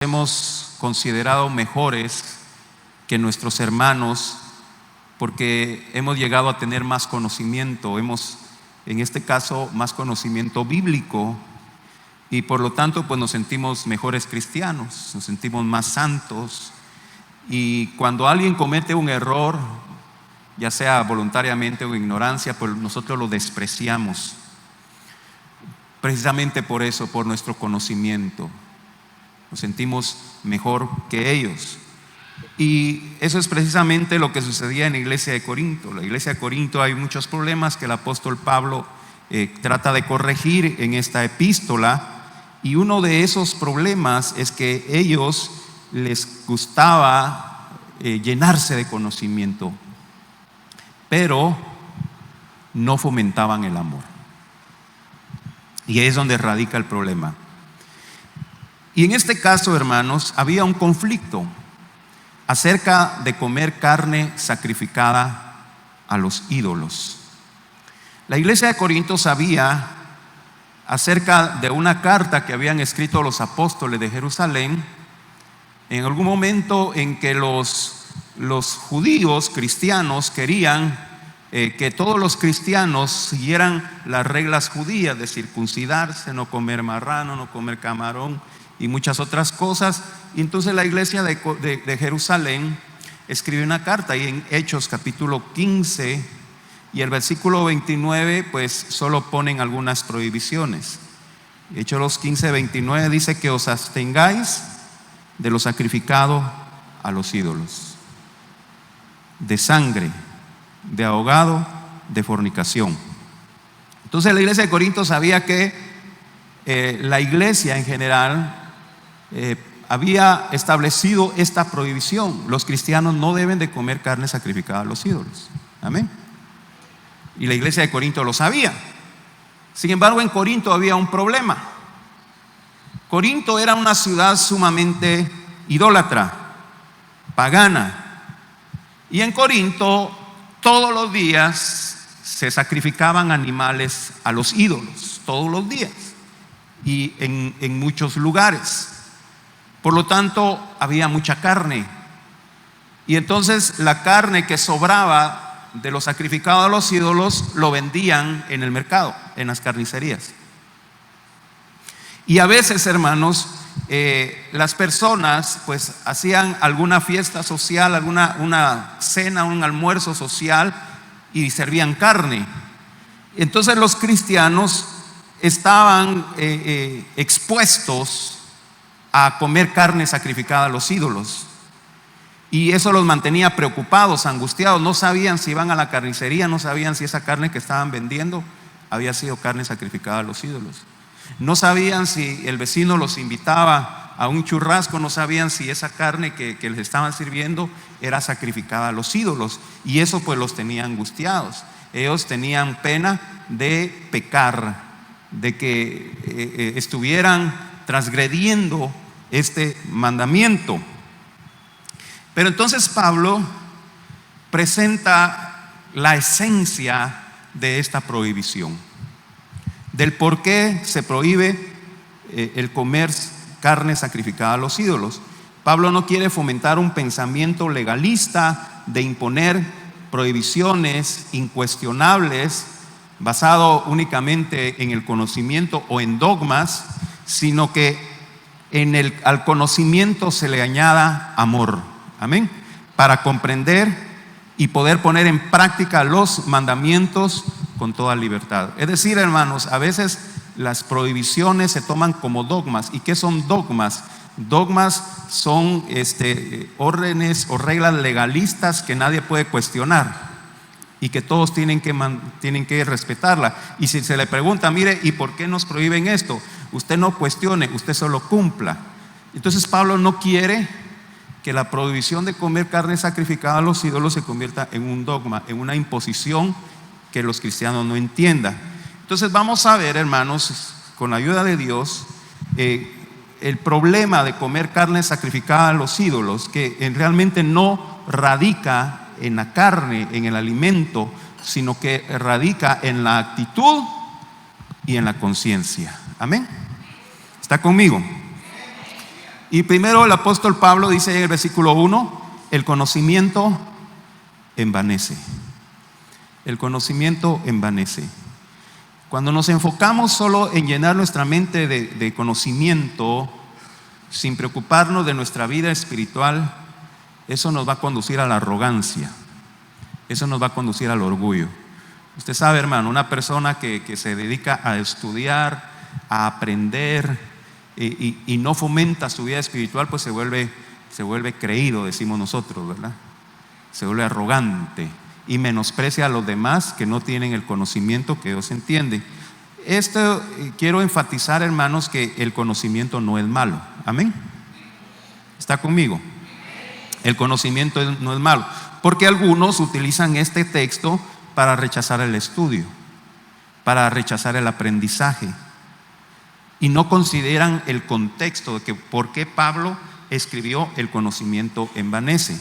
hemos considerado mejores que nuestros hermanos porque hemos llegado a tener más conocimiento, en este caso, más conocimiento bíblico, y por lo tanto pues nos sentimos mejores cristianos, nos sentimos más santos. Y cuando alguien comete un error, ya sea voluntariamente o ignorancia, pues nosotros lo despreciamos, precisamente por eso, por nuestro conocimiento. Nos sentimos mejor que ellos. Y eso es precisamente lo que sucedía en la iglesia de Corinto. La iglesia de Corinto hay muchos problemas que el apóstol Pablo trata de corregir en esta epístola. Y uno de esos problemas es que ellos les gustaba llenarse de conocimiento, pero no fomentaban el amor. Y ahí es donde radica el problema. Y en este caso, hermanos, había un conflicto acerca de comer carne sacrificada a los ídolos. La iglesia de Corinto sabía acerca de una carta que habían escrito los apóstoles de Jerusalén en algún momento en que los judíos cristianos querían que todos los cristianos siguieran las reglas judías de circuncidarse, no comer marrano, no comer camarón y muchas otras cosas. Y entonces la iglesia de Jerusalén escribe una carta, y en Hechos capítulo 15 y el versículo 29 pues solo ponen algunas prohibiciones. Hechos 15, 29 dice que os abstengáis de lo sacrificado a los ídolos, de sangre, de ahogado, de fornicación. Entonces la iglesia de Corinto sabía que la iglesia en general había establecido esta prohibición. Los cristianos no deben de comer carne sacrificada a los ídolos. Amén. Y la iglesia de Corinto lo sabía. Sin embargo, en Corinto había un problema. Corinto era una ciudad sumamente idólatra, pagana. Y en Corinto todos los días se sacrificaban animales a los ídolos, todos los días, y en muchos lugares. Por lo tanto, había mucha carne. Y entonces la carne que sobraba de lo sacrificado a los ídolos lo vendían en el mercado, en las carnicerías. Y a veces, hermanos, las personas pues hacían alguna fiesta social, una cena, un almuerzo social, y servían carne. Entonces los cristianos estaban expuestos a comer carne sacrificada a los ídolos, y eso los mantenía preocupados, angustiados. No sabían si iban a la carnicería, no sabían si esa carne que estaban vendiendo había sido carne sacrificada a los ídolos. No sabían si el vecino los invitaba a un churrasco, no sabían si esa carne que les estaban sirviendo era sacrificada a los ídolos. Y eso pues los tenía angustiados. Ellos tenían pena de pecar, de que estuvieran transgrediendo este mandamiento. Pero entonces Pablo presenta la esencia de esta prohibición, del por qué se prohíbe el comer carne sacrificada a los ídolos. Pablo no quiere fomentar un pensamiento legalista de imponer prohibiciones incuestionables basado únicamente en el conocimiento o en dogmas, sino que al conocimiento se le añada amor. Amén. Para comprender y poder poner en práctica los mandamientos con toda libertad. Es decir, hermanos, a veces las prohibiciones se toman como dogmas. ¿Y qué son dogmas? Dogmas son órdenes o reglas legalistas que nadie puede cuestionar y que todos tienen que respetarla. Y si se le pregunta, mire, ¿y por qué nos prohíben esto? Usted no cuestione, usted solo cumpla. Entonces Pablo no quiere que la prohibición de comer carne sacrificada a los ídolos se convierta en un dogma, en una imposición que los cristianos no entiendan. Entonces vamos a ver, hermanos, con la ayuda de Dios, el problema de comer carne sacrificada a los ídolos, que realmente no radica en la carne, en el alimento, sino que radica en la actitud y en la conciencia. Amén. ¿Está conmigo? Y primero el apóstol Pablo dice en el versículo 1, el conocimiento envanece. El conocimiento envanece. Cuando nos enfocamos solo en llenar nuestra mente de conocimiento, sin preocuparnos de nuestra vida espiritual, eso nos va a conducir a la arrogancia. Eso nos va a conducir al orgullo. Usted sabe, hermano, una persona que se dedica a estudiar, a aprender y no fomenta su vida espiritual, pues se vuelve creído, decimos nosotros, ¿verdad? Se vuelve arrogante y menosprecia a los demás que no tienen el conocimiento que Dios entiende. Esto quiero enfatizar, hermanos, que el conocimiento no es malo. Amén. ¿Está conmigo? El conocimiento no es malo, porque algunos utilizan este texto para rechazar el estudio, para rechazar el aprendizaje, y no consideran el contexto de que por qué Pablo escribió el conocimiento envanece.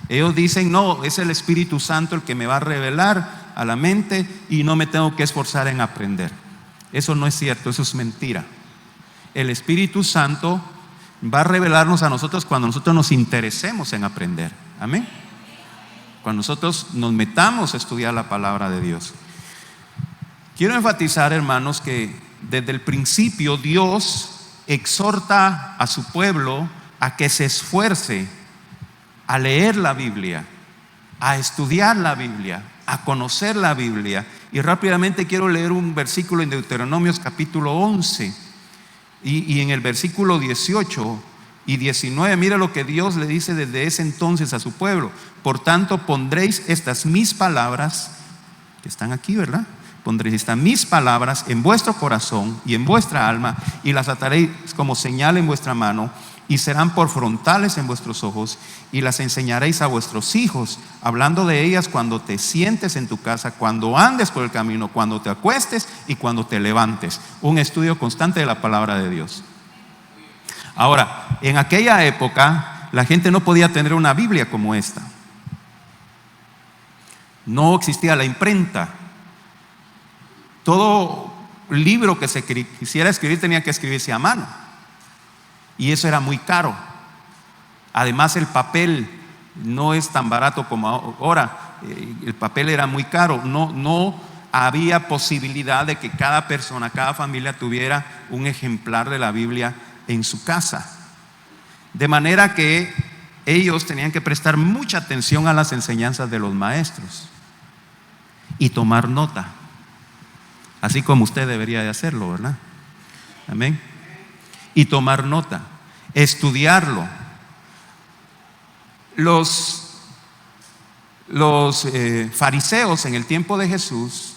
Ellos dicen, no, es el Espíritu Santo el que me va a revelar a la mente y no me tengo que esforzar en aprender. Eso no es cierto, eso es mentira. El Espíritu Santo va a revelarnos a nosotros cuando nosotros nos interesemos en aprender. Amén. Cuando nosotros nos metamos a estudiar la palabra de Dios. Quiero enfatizar, hermanos, que desde el principio Dios exhorta a su pueblo a que se esfuerce a leer la Biblia, a estudiar la Biblia, a conocer la Biblia. Y rápidamente quiero leer un versículo en Deuteronomios capítulo 11 y en el versículo 18 y 19, mira lo que Dios le dice desde ese entonces a su pueblo. Por tanto pondréis estas mis palabras, que están aquí, ¿verdad? Pondréis estas mis palabras en vuestro corazón y en vuestra alma, y las ataréis como señal en vuestra mano, y serán por frontales en vuestros ojos, y las enseñaréis a vuestros hijos, hablando de ellas cuando te sientes en tu casa, cuando andes por el camino, cuando te acuestes y cuando te levantes. Un estudio constante de la palabra de Dios. Ahora, en aquella época la gente no podía tener una Biblia como esta. No existía la imprenta. Todo libro que se quisiera escribir tenía que escribirse a mano, y eso era muy caro. Además, el papel no es tan barato como ahora. El papel era muy caro. No había posibilidad de que cada persona, cada familia tuviera un ejemplar de la Biblia en su casa. De manera que ellos tenían que prestar mucha atención a las enseñanzas de los maestros y tomar nota, así como usted debería de hacerlo, ¿verdad? Amén. Y tomar nota, estudiarlo. Los fariseos en el tiempo de Jesús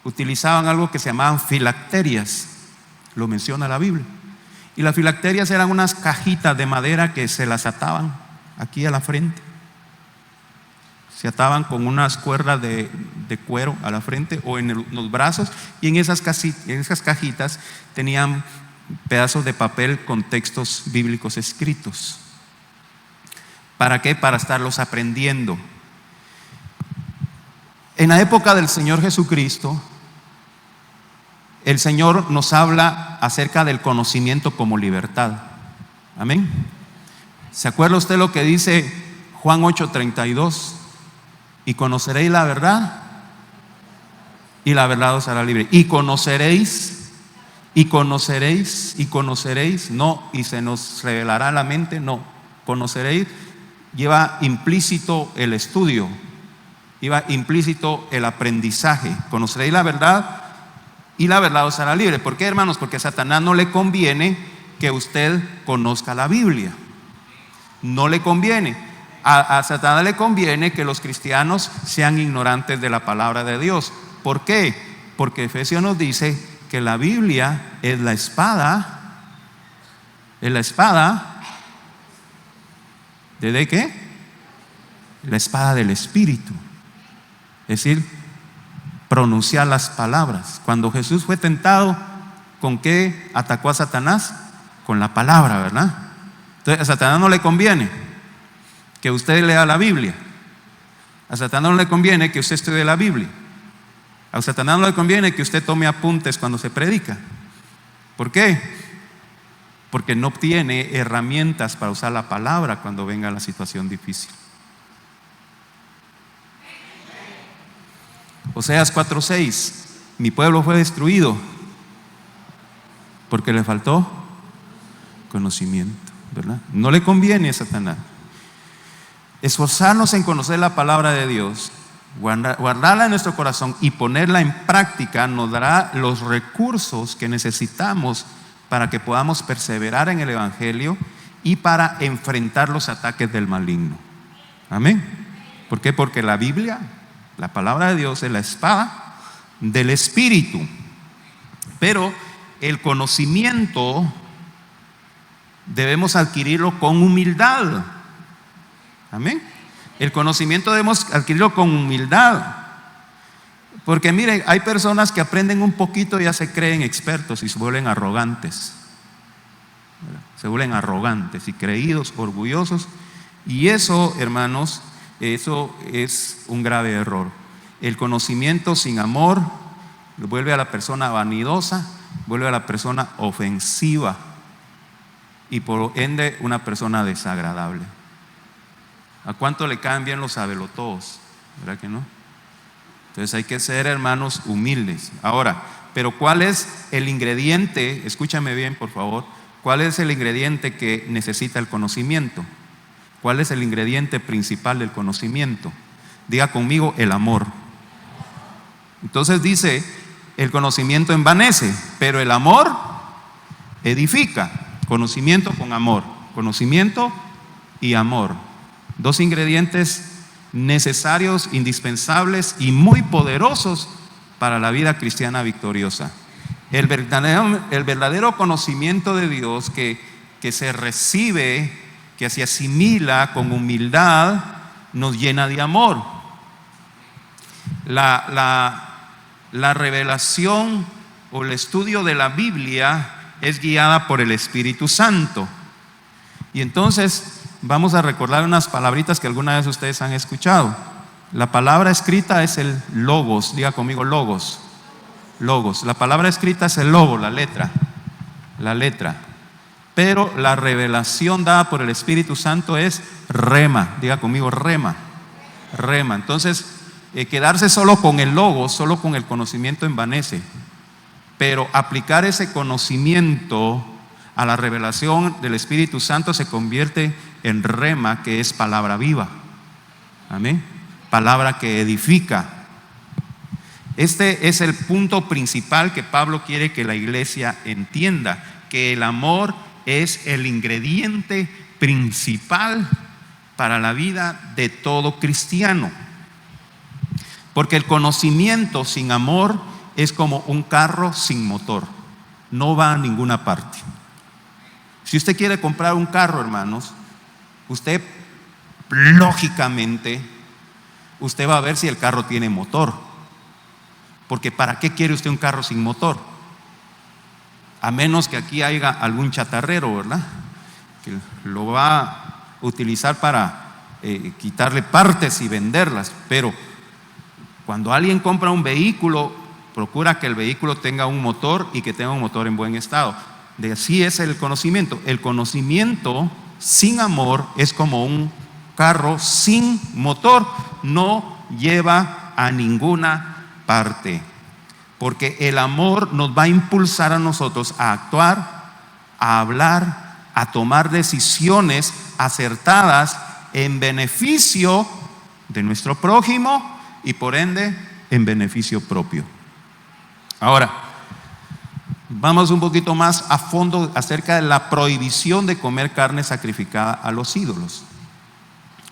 utilizaban algo que se llamaban filacterias, lo menciona la Biblia. Y las filacterias eran unas cajitas de madera que se las ataban aquí a la frente. Se ataban con unas cuerdas de cuero a la frente o en los brazos, y en esas cajitas tenían pedazos de papel con textos bíblicos escritos. ¿Para qué? Para estarlos aprendiendo. En la época del Señor Jesucristo, el Señor nos habla acerca del conocimiento como libertad. Amén. ¿Se acuerda usted lo que dice Juan 8:32? Y conoceréis la verdad, y la verdad os hará libre. Y conoceréis, no, y se nos revelará la mente, no. Conoceréis lleva implícito el estudio, lleva implícito el aprendizaje. Conoceréis la verdad, y la verdad os hará libre. ¿Por qué, hermanos? Porque a Satanás no le conviene que usted conozca la Biblia. No le conviene. A Satanás le conviene que los cristianos sean ignorantes de la palabra de Dios. ¿Por qué? Porque Efesios nos dice que la Biblia es la espada. ¿Es la espada? ¿De qué? La espada del Espíritu. Es decir, pronunciar las palabras. Cuando Jesús fue tentado, ¿con qué atacó a Satanás? Con la palabra, ¿verdad? Entonces a Satanás no le conviene que usted lea la Biblia. A Satanás no le conviene que usted estudie la Biblia. A Satanás no le conviene que usted tome apuntes cuando se predica. ¿Por qué? porque no tiene herramientas para usar la palabra cuando venga la situación difícil. Oseas 4:6, mi pueblo fue destruido porque le faltó conocimiento, ¿verdad? No le conviene a Satanás. Esforzarnos en conocer la palabra de Dios, guardarla en nuestro corazón y ponerla en práctica nos dará los recursos que necesitamos para que podamos perseverar en el Evangelio y para enfrentar los ataques del maligno. Amén. ¿Por qué? Porque la Biblia, la palabra de Dios, es la espada del Espíritu. Pero el conocimiento debemos adquirirlo con humildad. Amén. El conocimiento debemos adquirirlo con humildad. Porque miren, hay personas que aprenden un poquito y ya se creen expertos y se vuelven arrogantes. Se vuelven arrogantes y creídos, orgullosos. Y eso, hermanos, eso es un grave error. El conocimiento sin amor vuelve a la persona vanidosa, vuelve a la persona ofensiva y por ende una persona desagradable. ¿A cuánto le caen bien los sabelotodos? ¿Verdad que no? Entonces hay que ser, hermanos, humildes. Ahora, pero ¿cuál es el ingrediente? Escúchame bien, por favor. ¿Cuál es el ingrediente que necesita el conocimiento? ¿Cuál es el ingrediente principal del conocimiento? Diga conmigo, el amor. Entonces dice, el conocimiento envanece, pero el amor edifica. Conocimiento con amor. Conocimiento y amor. Dos ingredientes necesarios, indispensables y muy poderosos para la vida cristiana victoriosa. El verdadero conocimiento de Dios que se recibe, que se asimila con humildad, nos llena de amor. La revelación o el estudio de la Biblia es guiada por el Espíritu Santo. Y entonces vamos a recordar unas palabritas que alguna vez ustedes han escuchado. La palabra escrita es el logos. Diga conmigo, logos. Logos. La palabra escrita es el logo, la letra. La letra. Pero la revelación dada por el Espíritu Santo es rema. Diga conmigo, rema. Rema. Entonces, quedarse solo con el logo, solo con el conocimiento envanece. Pero aplicar ese conocimiento a la revelación del Espíritu Santo se convierte en rema, que es palabra viva. Amén. Palabra que edifica. Este es el punto principal que Pablo quiere que la iglesia entienda, que el amor es el ingrediente principal para la vida de todo cristiano. Porque el conocimiento sin amor es como un carro sin motor, no va a ninguna parte. Si usted quiere comprar un carro, hermanos, usted lógicamente usted va a ver si el carro tiene motor, porque ¿para qué quiere usted un carro sin motor? A menos que aquí haya algún chatarrero, ¿verdad?, que lo va a utilizar para quitarle partes y venderlas. Pero cuando alguien compra un vehículo, procura que el vehículo tenga un motor y que tenga un motor en buen estado. De así es el conocimiento. El conocimiento sin amor es como un carro sin motor, no lleva a ninguna parte. Porque el amor nos va a impulsar a nosotros a actuar, a hablar, a tomar decisiones acertadas en beneficio de nuestro prójimo y por ende en beneficio propio. Ahora, vamos un poquito más a fondo acerca de la prohibición de comer carne sacrificada a los ídolos.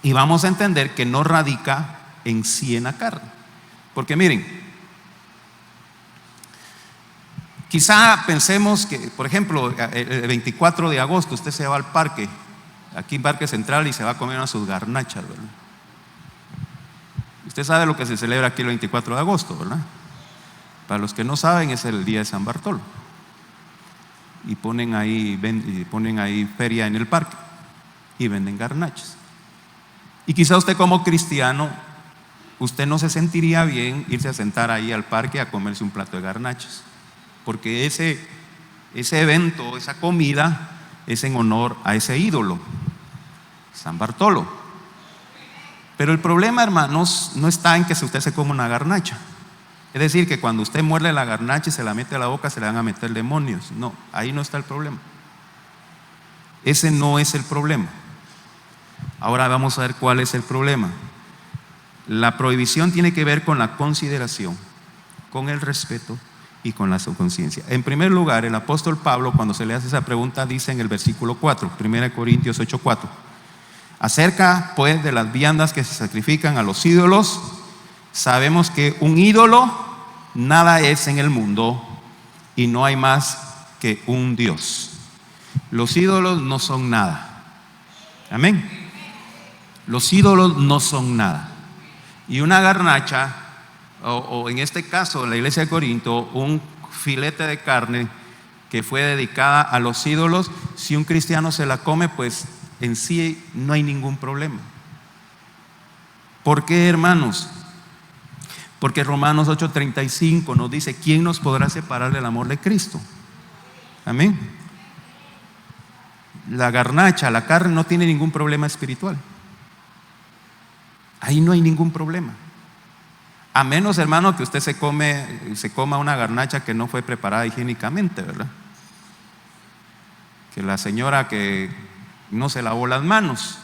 Y vamos a entender que no radica en sí en la carne. Porque miren, quizá pensemos que, por ejemplo, el 24 de agosto usted se va al parque, aquí en Parque Central, y se va a comer unas sus garnachas, ¿verdad? Usted sabe lo que se celebra aquí el 24 de agosto, ¿verdad? Para los que no saben, es el día de San Bartolo. Y ponen ahí feria en el parque y venden garnachas. Y quizá usted como cristiano, usted no se sentiría bien irse a sentar ahí al parque a comerse un plato de garnachas, porque ese evento, esa comida es en honor a ese ídolo, San Bartolo. Pero el problema, hermanos, no está en que si usted se come una garnacha. Es decir, que cuando usted muerde la garnacha y se la mete a la boca, se le van a meter demonios. No, ahí no está el problema. Ese no es el problema. Ahora vamos a ver cuál es el problema. La prohibición tiene que ver con la consideración, con el respeto y con la conciencia. En primer lugar, el apóstol Pablo, cuando se le hace esa pregunta, dice en el versículo 4, 1 Corintios 8:4, acerca pues de las viandas que se sacrifican a los ídolos, sabemos que un ídolo nada es en el mundo y no hay más que un Dios. Los ídolos no son nada. Amén. Los ídolos no son nada. Y una garnacha, o en este caso en la iglesia de Corinto, un filete de carne que fue dedicada a los ídolos, si un cristiano se la come, pues en sí no hay ningún problema. ¿Por qué, hermanos? Porque Romanos 8:35 nos dice: ¿quién nos podrá separar del amor de Cristo? Amén. La garnacha, la carne, no tiene ningún problema espiritual. Ahí no hay ningún problema. A menos, hermano, que usted se coma una garnacha que no fue preparada higiénicamente, ¿verdad? Que la señora que no se lavó las manos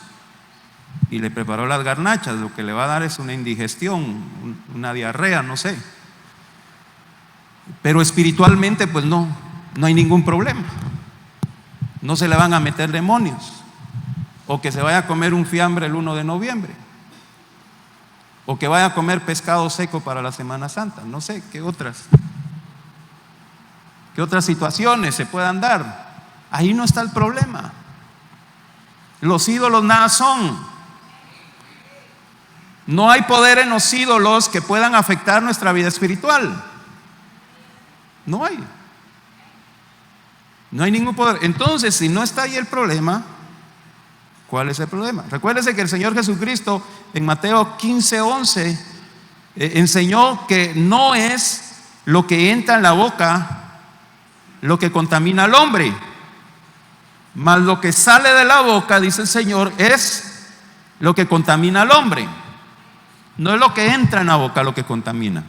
y le preparó las garnachas, lo que le va a dar es una indigestión, una diarrea, no sé. Pero espiritualmente, pues no hay ningún problema. No se le van a meter demonios. O que se vaya a comer un fiambre el 1 de noviembre. O que vaya a comer pescado seco para la Semana Santa. No sé, ¿qué otras situaciones se puedan dar? Ahí no está el problema. Los ídolos nada son. No hay poder en los ídolos que puedan afectar nuestra vida espiritual. No hay. No hay ningún poder. Entonces, si no está ahí el problema, ¿cuál es el problema? Recuérdese que el Señor Jesucristo en Mateo 15:11 enseñó que no es lo que entra en la boca lo que contamina al hombre, mas lo que sale de la boca, dice el Señor, es lo que contamina al hombre. No es lo que entra en la boca lo que contamina,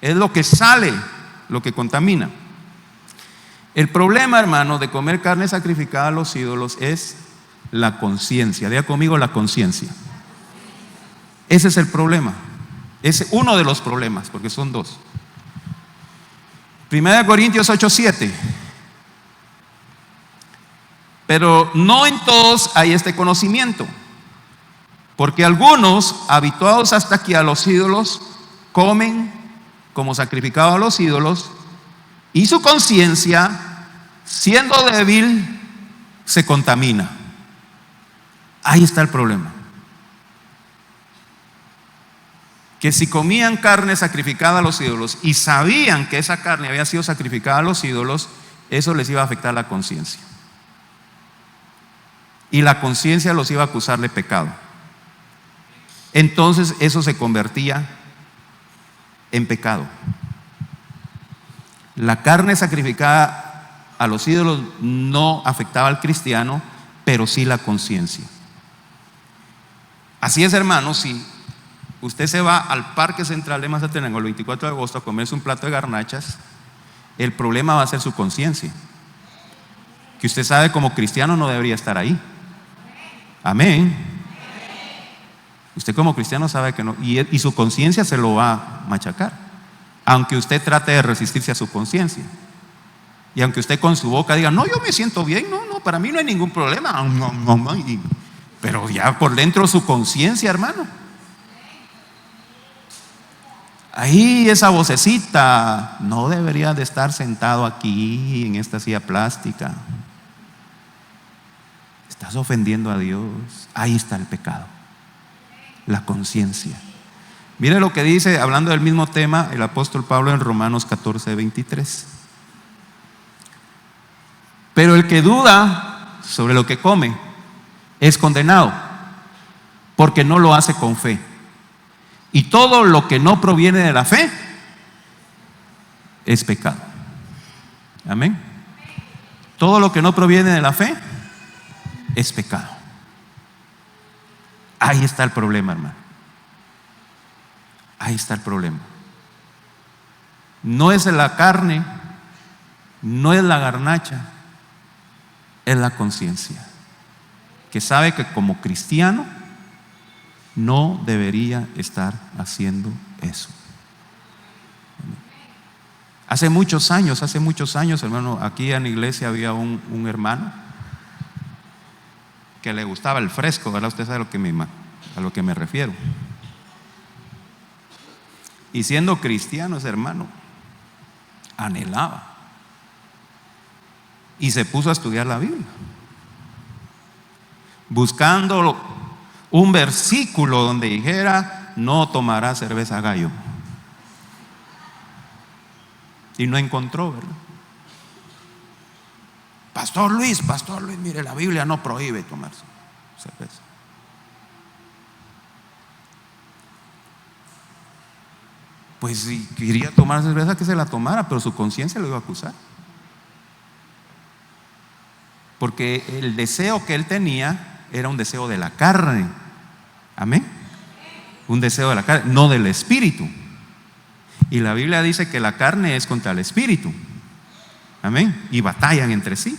es lo que sale lo que contamina. El problema, hermano, de comer carne sacrificada a los ídolos es la conciencia. Diga conmigo, la conciencia. Ese es el problema. Es uno de los problemas, porque son dos. 1 Corintios 8:7. Pero no en todos hay este conocimiento, porque algunos, habituados hasta aquí a los ídolos, comen como sacrificado a los ídolos, y su conciencia, siendo débil, se contamina. Ahí está el problema. Que si comían carne sacrificada a los ídolos y sabían que esa carne había sido sacrificada a los ídolos, eso les iba a afectar la conciencia. Y la conciencia los iba a acusar de pecado. Entonces eso se convertía en pecado. La carne sacrificada a los ídolos no afectaba al cristiano, pero sí la conciencia. Así es, hermano, si usted se va al Parque Central de Mazatenango el 24 de agosto a comerse un plato de garnachas, el problema va a ser su conciencia, que usted sabe como cristiano no debería estar ahí. Amén. Usted como cristiano sabe que no, y su conciencia se lo va a machacar, aunque usted trate de resistirse a su conciencia. Y aunque usted con su boca diga: no, yo me siento bien, no, para mí no hay ningún problema. Pero ya por dentro su conciencia, hermano. Ahí esa vocecita: no debería de estar sentado aquí en esta silla plástica. Estás ofendiendo a Dios. Ahí está el pecado, la conciencia. Mire lo que dice, hablando del mismo tema, el apóstol Pablo en Romanos 14:23. Pero el que duda sobre lo que come es condenado, porque no lo hace con fe. Y todo lo que no proviene de la fe es pecado. Amén. Todo lo que no proviene de la fe es pecado. Ahí está el problema, hermano. Ahí está el problema. No es la carne, no es la garnacha, es la conciencia, que sabe que como cristiano no debería estar haciendo eso. Hace muchos años, hermano, aquí en la iglesia había un hermano que le gustaba el fresco, ¿verdad? Usted sabe a lo que me refiero. Y siendo cristiano ese hermano anhelaba y se puso a estudiar la Biblia, buscando un versículo donde dijera: no tomará cerveza gallo. Y no encontró, ¿verdad? Pastor Luis, mire, la Biblia no prohíbe tomar cerveza. Pues si quería tomar cerveza, que se la tomara, pero su conciencia lo iba a acusar. Porque el deseo que él tenía era un deseo de la carne. Amén. Un deseo de la carne, no del espíritu. Y la Biblia dice que la carne es contra el espíritu. Amén. Y batallan entre sí.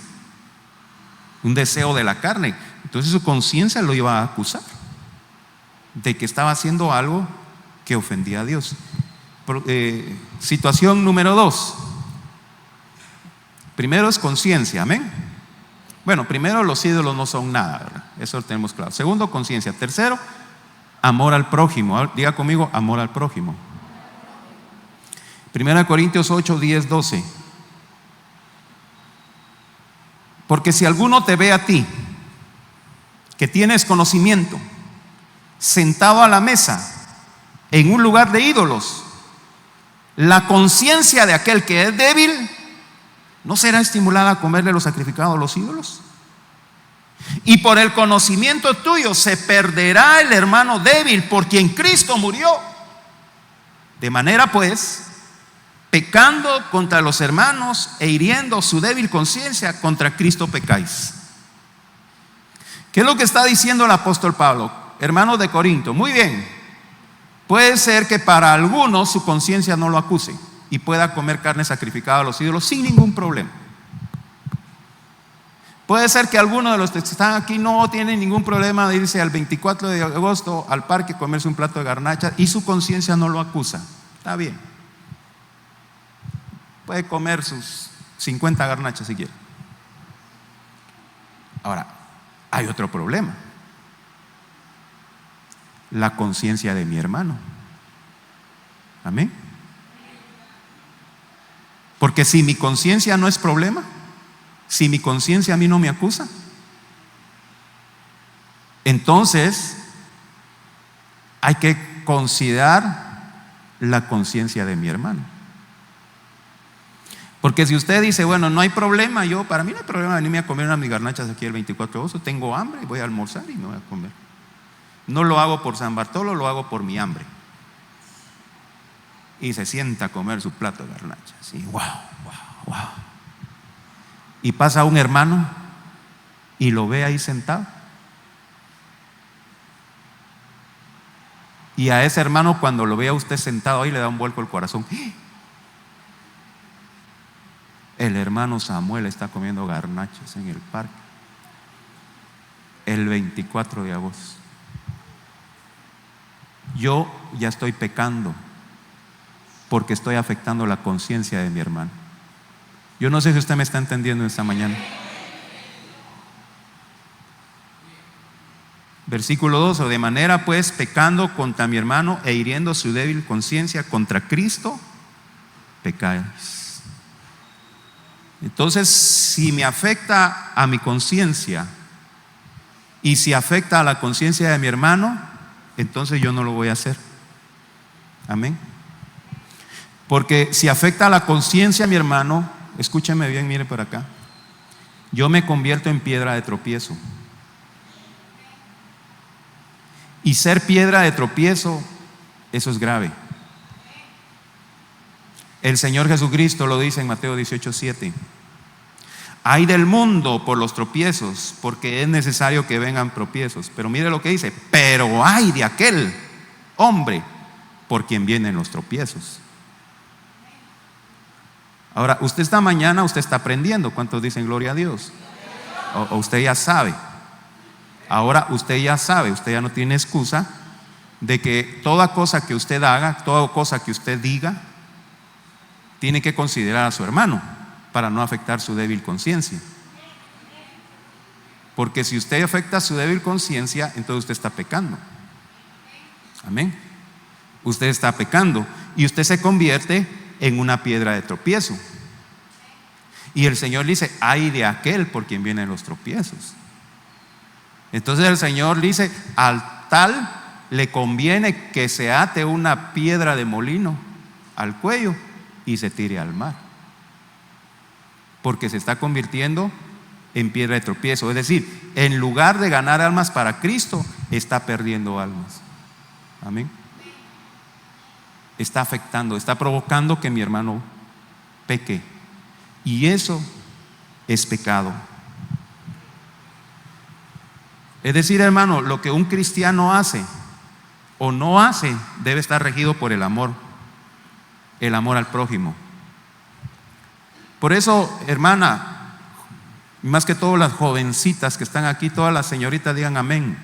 Un deseo de la carne. Entonces su conciencia lo iba a acusar de que estaba haciendo algo que ofendía a Dios. Situación número 2. Primero es conciencia, amén. Bueno, primero, los ídolos no son nada, ¿verdad? Eso lo tenemos claro. Segundo, conciencia. Tercero, amor al prójimo. Diga conmigo, amor al prójimo. 1 Corintios 8, 10, 12. Porque si alguno te ve a ti, que tienes conocimiento, sentado a la mesa en un lugar de ídolos, la conciencia de aquel que es débil ¿no será estimulada a comerle lo sacrificado a los ídolos? Y por el conocimiento tuyo se perderá el hermano débil por quien Cristo murió. De manera pues, pecando contra los hermanos e hiriendo su débil conciencia, contra Cristo pecáis. ¿Qué es lo que está diciendo el apóstol Pablo? Hermanos de Corinto, muy bien. Puede ser que para algunos su conciencia no lo acuse y pueda comer carne sacrificada a los ídolos sin ningún problema. Puede ser que algunos de los que están aquí no tienen ningún problema de irse al 24 de agosto al parque, comerse un plato de garnacha y su conciencia no lo acusa. Está bien. Puede comer sus 50 garnachas si quiere. Ahora, hay otro problema. La conciencia de mi hermano. Amén. Porque si mi conciencia no es problema, si mi conciencia a mí no me acusa, entonces hay que considerar la conciencia de mi hermano. Porque si usted dice, bueno, no hay problema, para mí no hay problema venirme a comer unas mis garnachas aquí el 24 de agosto, tengo hambre, voy a almorzar y me voy a comer. No lo hago por San Bartolo, lo hago por mi hambre. Y se sienta a comer su plato de garnachas. Y wow. Y pasa un hermano y lo ve ahí sentado. Y a ese hermano, cuando lo ve a usted sentado ahí, le da un vuelco el corazón. El hermano Samuel está comiendo garnachas en el parque el 24 de agosto. Yo ya estoy pecando porque estoy afectando la conciencia de mi hermano. Yo no sé si usted me está entendiendo esta mañana. Versículo 2: de manera pues, pecando contra mi hermano e hiriendo su débil conciencia, contra Cristo pecáis. Entonces, si me afecta a mi conciencia y si afecta a la conciencia de mi hermano, entonces yo no lo voy a hacer. Amén. Porque si afecta a la conciencia de mi hermano, escúcheme bien, mire por acá, yo me convierto en piedra de tropiezo. Y ser piedra de tropiezo, eso es grave. El Señor Jesucristo lo dice en Mateo 18:7. Ay del mundo por los tropiezos, porque es necesario que vengan tropiezos. Pero mire lo que dice: pero ay de aquel hombre por quien vienen los tropiezos. Ahora, usted esta mañana, usted está aprendiendo. ¿Cuántos dicen gloria a Dios? O usted ya sabe. Ahora usted ya sabe, usted ya no tiene excusa de que toda cosa que usted haga, toda cosa que usted diga, tiene que considerar a su hermano para no afectar su débil conciencia. Porque si usted afecta su débil conciencia, entonces usted está pecando. Amén. Usted está pecando y usted se convierte en una piedra de tropiezo. Y el Señor dice: ay de aquel por quien vienen los tropiezos. Entonces el Señor dice: al tal le conviene que se ate una piedra de molino al cuello y se tire al mar, porque se está convirtiendo en piedra de tropiezo. Es decir, en lugar de ganar almas para Cristo, está perdiendo almas. Amén. Está afectando, está provocando que mi hermano peque, y eso es pecado. Es decir, hermano, lo que un cristiano hace o no hace debe estar regido por el amor al prójimo. Por eso, hermana, más que todo las jovencitas que están aquí, todas las señoritas digan amén.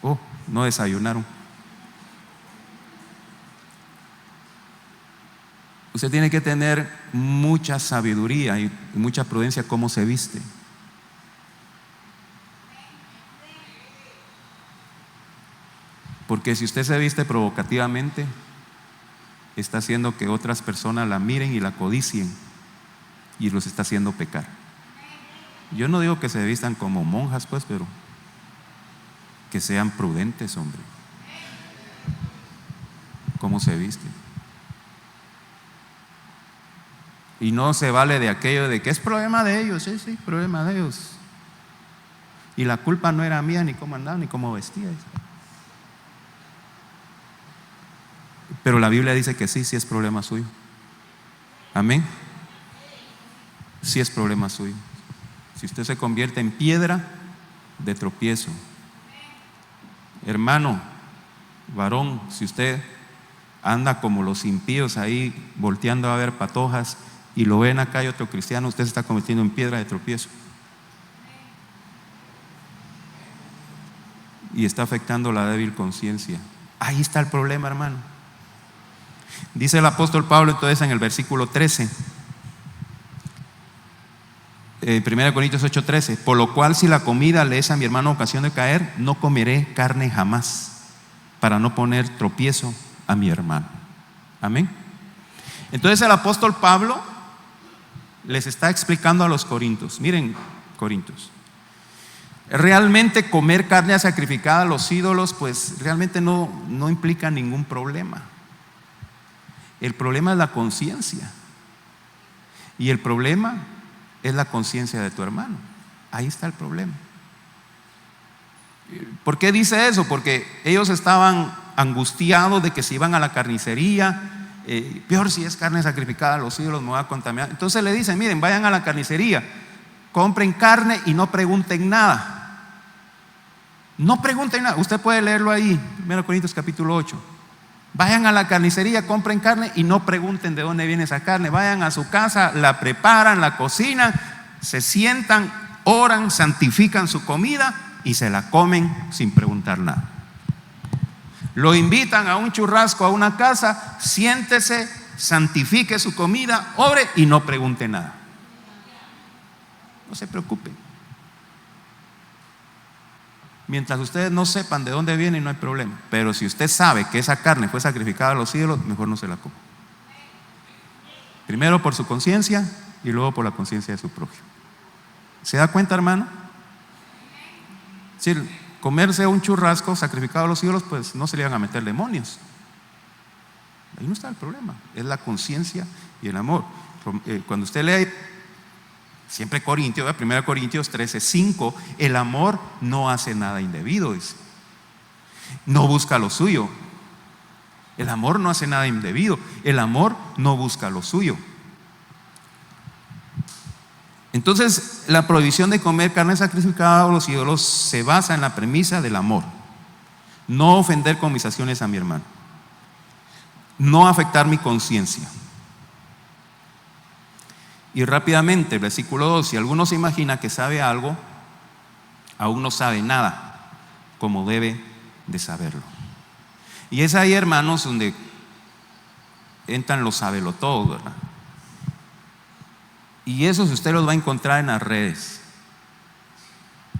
Oh, no desayunaron. Usted tiene que tener mucha sabiduría y mucha prudencia cómo se viste. Porque si usted se viste provocativamente, está haciendo que otras personas la miren y la codicien, y los está haciendo pecar. Yo no digo que se vistan como monjas, pues, pero que sean prudentes, hombre. ¿Cómo se visten? Y no se vale de aquello de que es problema de ellos. Sí, problema de ellos. Y la culpa no era mía, ni cómo andaba, ni cómo vestía. Pero la Biblia dice que sí es problema suyo. Amén. Sí es problema suyo. Si usted se convierte en piedra de tropiezo, hermano, varón, si usted anda como los impíos ahí volteando a ver patojas y lo ven acá y otro cristiano, usted se está convirtiendo en piedra de tropiezo y está afectando la débil conciencia. Ahí está el problema, hermano. Dice el apóstol Pablo entonces en el versículo 13, 1 Corintios 8:13: por lo cual, si la comida le es a mi hermano ocasión de caer, no comeré carne jamás, para no poner tropiezo a mi hermano. Amén. Entonces el apóstol Pablo les está explicando a los corintios: miren, corintios, realmente comer carne sacrificada a los ídolos, pues realmente no implica ningún problema. El problema es la conciencia, y el problema es la conciencia de tu hermano. Ahí está el problema. ¿Por qué dice eso? Porque ellos estaban angustiados de que si iban a la carnicería, peor si es carne sacrificada a los ídolos, me voy a contaminar. Entonces le dicen: miren, vayan a la carnicería, compren carne y no pregunten nada. No pregunten nada. Usted puede leerlo ahí, 1 Corintios capítulo 8. Vayan a la carnicería, compren carne y no pregunten de dónde viene esa carne. Vayan a su casa, la preparan, la cocinan, se sientan, oran, santifican su comida y se la comen sin preguntar nada. Lo invitan a un churrasco, a una casa, siéntese, santifique su comida, ore y no pregunte nada. No se preocupen. Mientras ustedes no sepan de dónde viene, no hay problema. Pero si usted sabe que esa carne fue sacrificada a los ídolos, mejor no se la coma. Primero por su conciencia y luego por la conciencia de su prójimo. ¿Se da cuenta, hermano? Si comerse un churrasco sacrificado a los ídolos, pues no se le van a meter demonios. Ahí no está el problema. Es la conciencia y el amor. Cuando usted lee siempre Corintios, 1 Corintios 13:5, el amor no hace nada indebido, dice. No busca lo suyo. El amor no hace nada indebido. El amor no busca lo suyo. Entonces, la prohibición de comer carne sacrificada a los ídolos se basa en la premisa del amor. No ofender con mis acciones a mi hermano. No afectar mi conciencia. Y rápidamente, el versículo 2, si alguno se imagina que sabe algo, aún no sabe nada, como debe de saberlo. Y es ahí, hermanos, donde entran los sabelotodos, ¿verdad? Y esos usted los va a encontrar en las redes.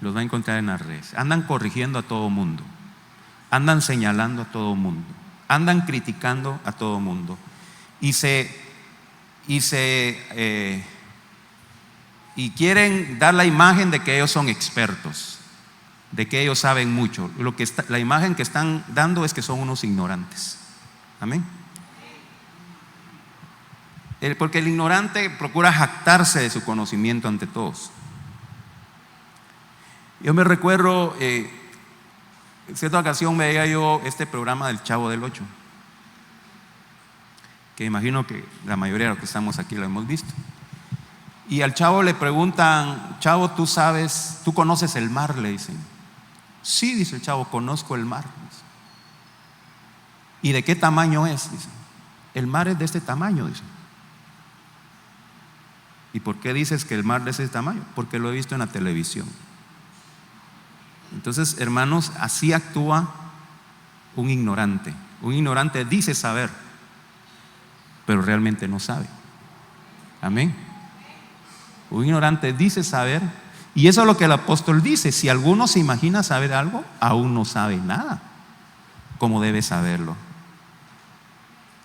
Los va a encontrar en las redes. Andan corrigiendo a todo mundo. Andan señalando a todo mundo. Andan criticando a todo mundo. Y quieren dar la imagen de que ellos son expertos, de que ellos saben mucho. La imagen que están dando es que son unos ignorantes. Amén. Porque el ignorante procura jactarse de su conocimiento ante todos. Yo me recuerdo, en cierta ocasión veía yo este programa del Chavo del Ocho, que imagino que la mayoría de los que estamos aquí lo hemos visto. Y al chavo le preguntan: Chavo, ¿tú conoces el mar? Le dicen. Sí, dice el chavo, conozco el mar. ¿Y de qué tamaño es? Dice. El mar es de este tamaño, dice. ¿Y por qué dices que el mar es de ese tamaño? Porque lo he visto en la televisión. Entonces, hermanos, así actúa un ignorante. Un ignorante dice saber, pero realmente no sabe. Amén. Un ignorante dice saber, y eso es lo que el apóstol dice: si alguno se imagina saber algo, aún no sabe nada, como debe saberlo.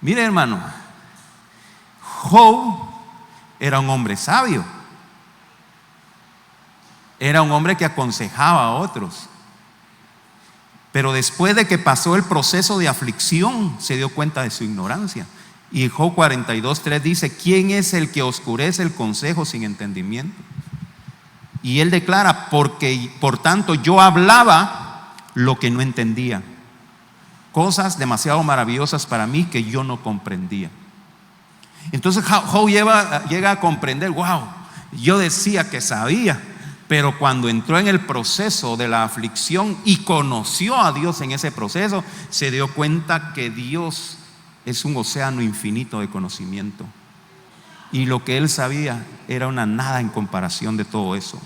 Mire, hermano, Job era un hombre sabio, era un hombre que aconsejaba a otros, pero después de que pasó el proceso de aflicción se dio cuenta de su ignorancia. Y Job 42:3 dice: ¿quién es el que oscurece el consejo sin entendimiento? Y él declara: por tanto yo hablaba lo que no entendía, cosas demasiado maravillosas para mí que yo no comprendía. Entonces Job llega a comprender: wow, yo decía que sabía, pero cuando entró en el proceso de la aflicción y conoció a Dios en ese proceso, se dio cuenta que Dios es un océano infinito de conocimiento, y lo que él sabía era una nada en comparación de todo eso.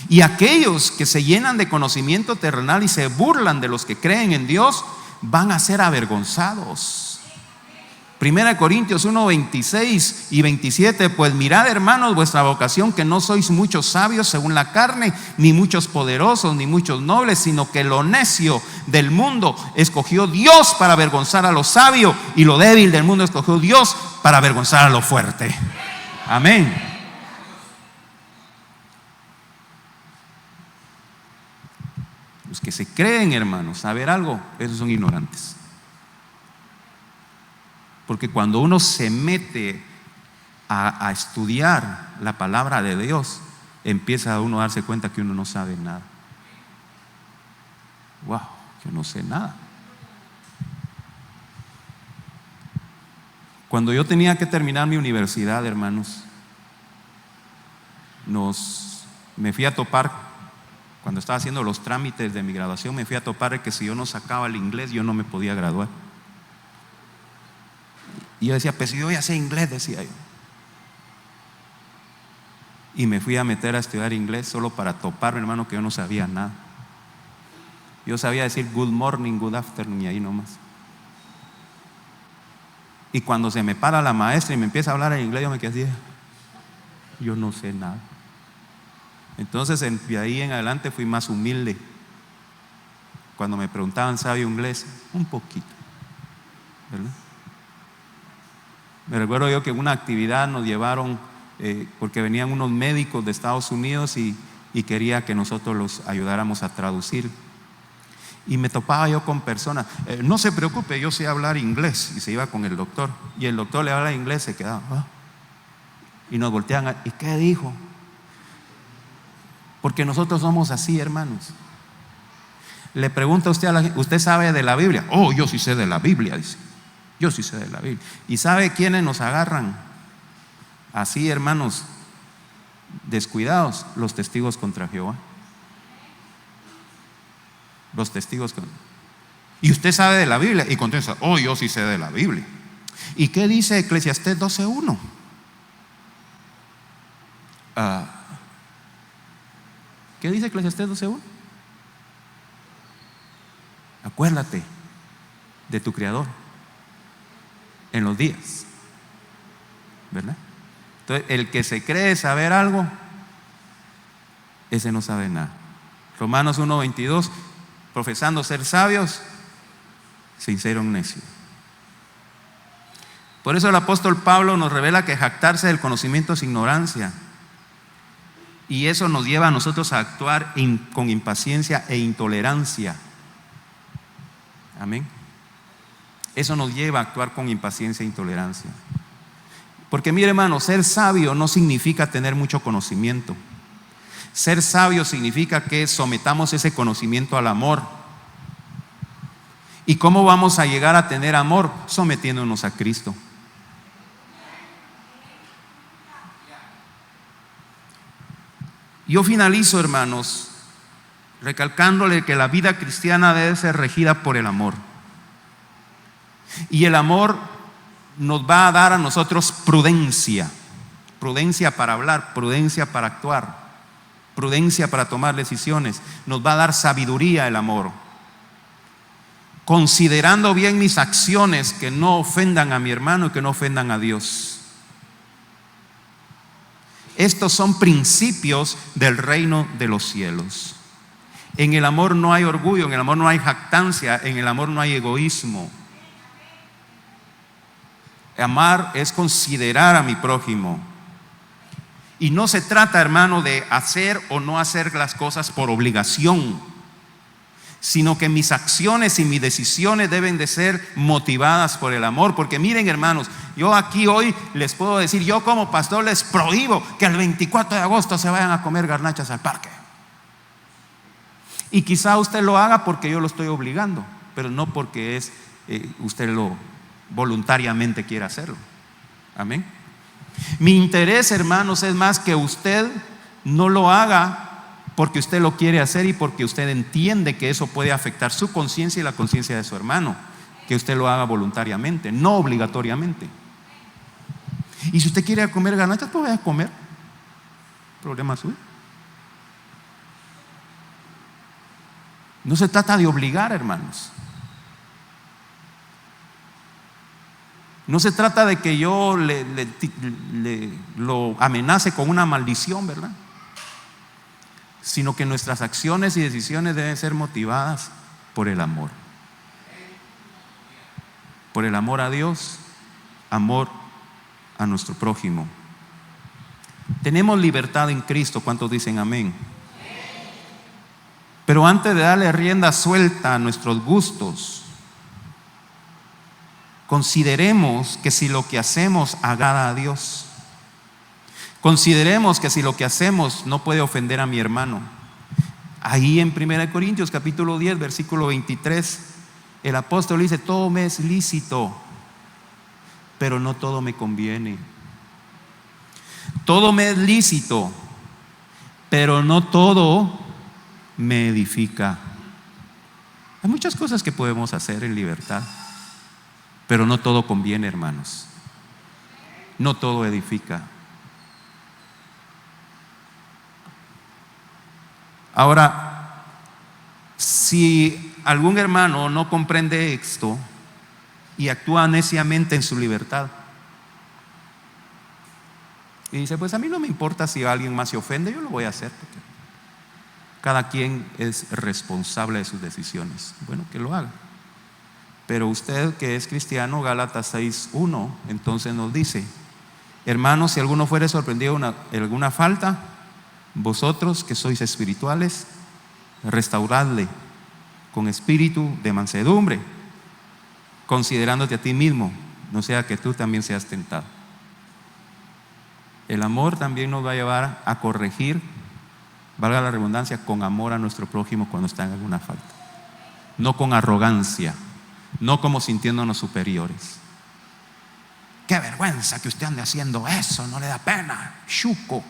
Y aquellos que se llenan de conocimiento terrenal y se burlan de los que creen en Dios van a ser avergonzados. 1 Corintios 1, 26 y 27: pues mirad, hermanos, vuestra vocación, que no sois muchos sabios según la carne, ni muchos poderosos, ni muchos nobles, sino que lo necio del mundo escogió Dios para avergonzar a lo sabio, y lo débil del mundo escogió Dios para avergonzar a lo fuerte. Amén. Los que se creen, hermanos, saber algo, esos son ignorantes. Porque cuando uno se mete a estudiar la palabra de Dios, empieza uno a darse cuenta que uno no sabe nada. Wow, yo no sé nada. Cuando yo tenía que terminar mi universidad, hermanos, me fui a topar, cuando estaba haciendo los trámites de mi graduación, me fui a topar que si yo no sacaba el inglés, yo no me podía graduar. Y yo decía: pues yo ya sé inglés, decía yo. Y me fui a meter a estudiar inglés solo para toparme, hermano, que yo no sabía nada. Yo sabía decir good morning, good afternoon, y ahí nomás. Y cuando se me para la maestra y me empieza a hablar en inglés, yo me quedé así: yo no sé nada. Entonces de ahí en adelante fui más humilde. Cuando me preguntaban: ¿sabe inglés? Un poquito, ¿verdad? Me recuerdo yo que en una actividad nos llevaron, porque venían unos médicos de Estados Unidos y quería que nosotros los ayudáramos a traducir. Y me topaba yo con personas: no se preocupe, yo sé hablar inglés. Y se iba con el doctor, y el doctor le habla inglés, se quedaba, y nos volteaban: ¿y qué dijo? Porque nosotros somos así, hermanos. Le pregunta usted a la gente: ¿usted sabe de la Biblia? Oh, yo sí sé de la Biblia, dice. Yo sí sé de la Biblia. ¿Y sabe quiénes nos agarran? Así, hermanos, descuidados, los testigos contra Jehová. Los testigos contra. Y usted sabe de la Biblia y contesta, oh, yo sí sé de la Biblia. ¿Y qué dice Eclesiastés 12:1? ¿Qué dice Eclesiastés 12:1? Acuérdate de tu Creador en los días, ¿verdad? Entonces, el que se cree saber algo, ese no sabe nada. Romanos 1:22, profesando ser sabios, se hicieron necios. Por eso el apóstol Pablo nos revela que jactarse del conocimiento es ignorancia. Y eso nos lleva a nosotros a actuar con impaciencia e intolerancia. Amén. Eso nos lleva a actuar con impaciencia e intolerancia. Porque mire, hermano, ser sabio no significa tener mucho conocimiento. Ser sabio significa que sometamos ese conocimiento al amor. ¿Y cómo vamos a llegar a tener amor? Sometiéndonos a Cristo. Yo finalizo, hermanos, recalcándole que la vida cristiana debe ser regida por el amor. Y el amor nos va a dar a nosotros prudencia. Prudencia para hablar, prudencia para actuar, prudencia para tomar decisiones. Nos va a dar sabiduría el amor. Considerando bien mis acciones, que no ofendan a mi hermano y que no ofendan a Dios. Estos son principios del reino de los cielos. En el amor no hay orgullo, en el amor no hay jactancia, en el amor no hay egoísmo. Amar es considerar a mi prójimo. Y no se trata, hermano, de hacer o no hacer las cosas por obligación, sino que mis acciones y mis decisiones deben de ser motivadas por el amor. Porque miren, hermanos, yo aquí hoy les puedo decir, yo como pastor les prohíbo que el 24 de agosto se vayan a comer garnachas al parque. Y quizá usted lo haga porque yo lo estoy obligando, pero no porque usted lo voluntariamente quiere hacerlo. Amén. Mi interés, hermanos, es más que usted no lo haga porque usted lo quiere hacer y porque usted entiende que eso puede afectar su conciencia y la conciencia de su hermano. Que usted lo haga voluntariamente, no obligatoriamente. Y si usted quiere comer garnachas, pues vaya a comer. Problema suyo. No se trata de obligar, hermanos. No se trata de que yo lo amenace con una maldición, ¿verdad? Sino que nuestras acciones y decisiones deben ser motivadas por el amor. Por el amor a Dios, amor a nuestro prójimo. Tenemos libertad en Cristo, ¿cuántos dicen amén? Pero antes de darle rienda suelta a nuestros gustos, consideremos que si lo que hacemos agrada a Dios. Consideremos que si lo que hacemos no puede ofender a mi hermano. Ahí en 1 Corintios capítulo 10 versículo 23, el apóstol dice, todo me es lícito, pero no todo me conviene. Todo me es lícito, pero no todo me edifica. Hay muchas cosas que podemos hacer en libertad, pero no todo conviene, hermanos. No todo edifica. Ahora, si algún hermano no comprende esto y actúa neciamente en su libertad y dice, pues a mí no me importa si alguien más se ofende, yo lo voy a hacer porque cada quien es responsable de sus decisiones. Bueno, que lo haga. Pero usted que es cristiano, Gálatas 6:1, entonces nos dice, hermanos, si alguno fuere sorprendido en alguna falta, vosotros que sois espirituales, restauradle con espíritu de mansedumbre, considerándote a ti mismo, no sea que tú también seas tentado. El amor también nos va a llevar a corregir, valga la redundancia, con amor a nuestro prójimo cuando está en alguna falta. No con arrogancia, no como sintiéndonos superiores. qué vergüenza que usted ande haciendo eso, no le da pena, chuco.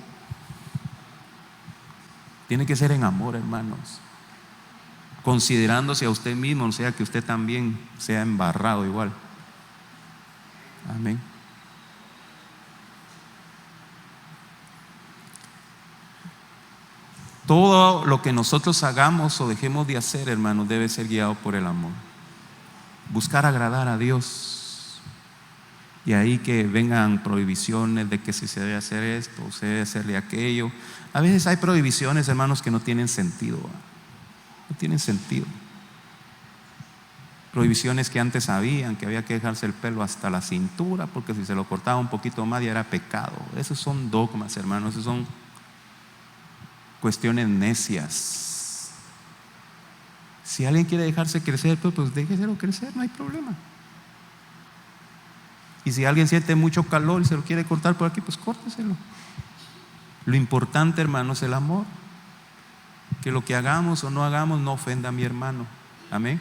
Tiene que ser en amor, hermanos, considerándose a usted mismo, o sea que usted también sea embarrado igual. Amén. Todo lo que nosotros hagamos o dejemos de hacer, hermanos, debe ser guiado por el amor. Buscar agradar a Dios. Y ahí que vengan prohibiciones de que si se debe hacer esto o se debe hacerle aquello. A veces hay prohibiciones, hermanos, que no tienen sentido. No tienen sentido. Prohibiciones que antes sabían que había que dejarse el pelo hasta la cintura, porque si se lo cortaba un poquito más ya era pecado. Esos son dogmas, hermanos, esos son cuestiones necias. Si alguien quiere dejarse crecer, pues déjeselo crecer, no hay problema. Y si alguien siente mucho calor y se lo quiere cortar por aquí, pues córteselo. Lo importante, hermano, es el amor. Que lo que hagamos o no hagamos no ofenda a mi hermano. Amén.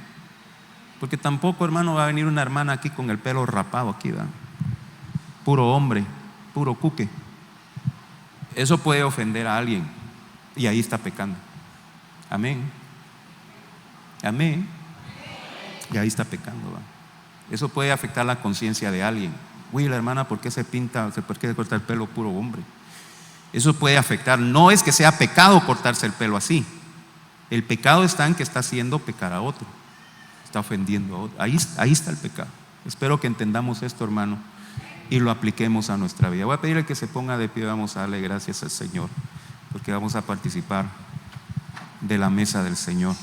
Porque tampoco, hermano, va a venir una hermana aquí con el pelo rapado aquí, ¿verdad? Puro hombre, puro cuque. Eso puede ofender a alguien y ahí está pecando. Amén. Amén. Y ahí está pecando, ¿verdad? Eso puede afectar la conciencia de alguien. Uy, la hermana, ¿por qué se pinta, por qué se corta el pelo puro hombre? Eso puede afectar. No es que sea pecado cortarse el pelo así. El pecado está en que está haciendo pecar a otro, está ofendiendo a otro. Ahí está el pecado. Espero que entendamos esto, hermano, y lo apliquemos a nuestra vida. Voy a pedirle que se ponga de pie. Vamos a darle gracias al Señor, porque vamos a participar de la mesa del Señor.